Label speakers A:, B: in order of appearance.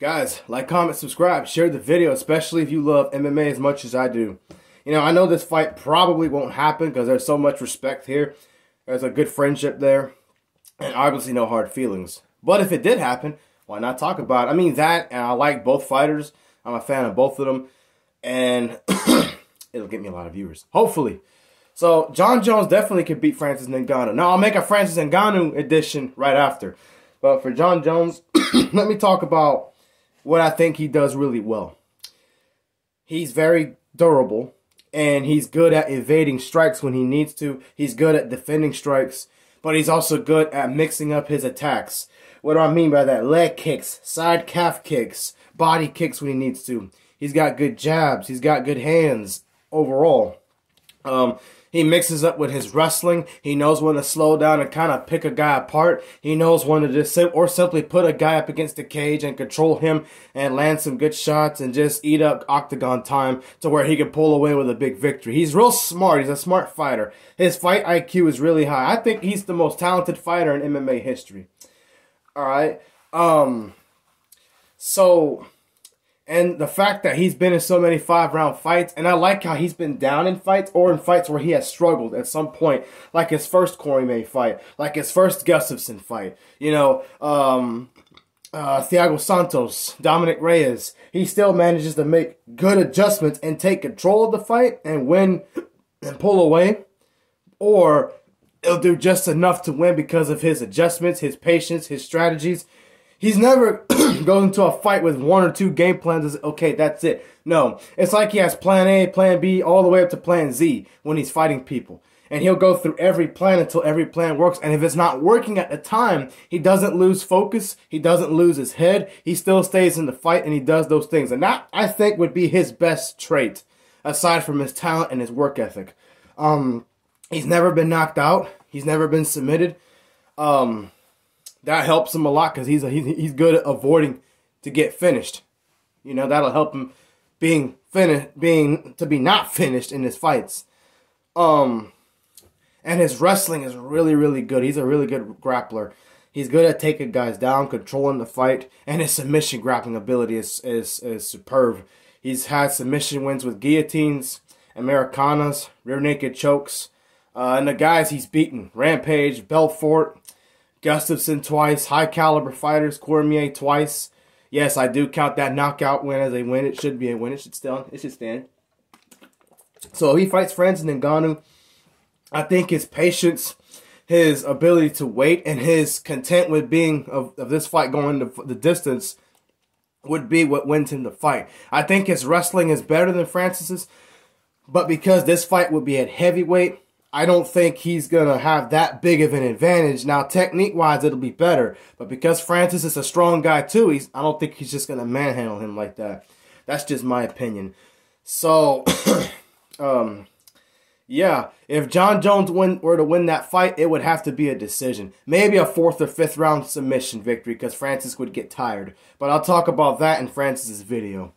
A: Guys, like, comment, subscribe, share the video, especially if you love MMA as much as I do. You know, I know this fight probably won't happen because there's so much respect here. There's a good friendship there, and obviously no hard feelings. But if it did happen, why not talk about it? I mean, that, and I like both fighters. I'm a fan of both of them, and it'll get me a lot of viewers, hopefully. So, Jon Jones definitely could beat Francis Ngannou. Now, I'll make a Francis Ngannou edition right after. But for Jon Jones, let me talk about what I think he does really well. He's very durable, and he's good at evading strikes when he needs to. He's good at defending strikes, but he's also good at mixing up his attacks. What do I mean by that? Leg kicks, side calf kicks, body kicks when he needs to. He's got good jabs. He's got good hands overall. He mixes up with his wrestling. He knows when to slow down and kind of pick a guy apart. He knows when to just simply put a guy up against the cage and control him and land some good shots and just eat up octagon time to where he can pull away with a big victory. He's real smart. He's a smart fighter. His fight IQ is really high. I think he's the most talented fighter in MMA history. All right. And the fact that he's been in so many 5-round fights, and I like how he's been down in fights or in fights where he has struggled at some point, like his first Cormier fight, like his first Gustafsson fight, you know, Thiago Santos, Dominic Reyes. He still manages to make good adjustments and take control of the fight and win and pull away, or he'll do just enough to win because of his adjustments, his patience, his strategies. He's never goes into a fight with 1 or 2 game plans. Okay, that's it. No, it's like he has plan A, plan B, all the way up to plan Z when he's fighting people. And he'll go through every plan until every plan works. And if it's not working at the time, he doesn't lose focus. He doesn't lose his head. He still stays in the fight and he does those things. And that, I think, would be his best trait, aside from his talent and his work ethic. He's never been knocked out. He's never been submitted. That helps him a lot because he's good at avoiding to get finished. You know, that'll help him be not finished in his fights. And his wrestling is really, really good. He's a really good grappler. He's good at taking guys down, controlling the fight, and his submission grappling ability is superb. He's had submission wins with guillotines, Americanas, rear naked chokes, and the guys he's beaten: Rampage, Belfort, Gustafsson twice, high caliber fighters, Cormier twice. Yes, I do count that knockout win as a win. It should be a win. It should stand. So he fights Francis Ngannou. I think his patience, his ability to wait, and his content with being of this fight going the distance would be what wins him the fight. I think his wrestling is better than Francis's, but because this fight would be at heavyweight, I don't think he's going to have that big of an advantage. Now, technique-wise, it'll be better. But because Francis is a strong guy, too, I don't think he's just going to manhandle him like that. That's just my opinion. So, yeah, if Jon Jones were to win that fight, it would have to be a decision. Maybe a 4th or 5th round submission victory because Francis would get tired. But I'll talk about that in Francis's video.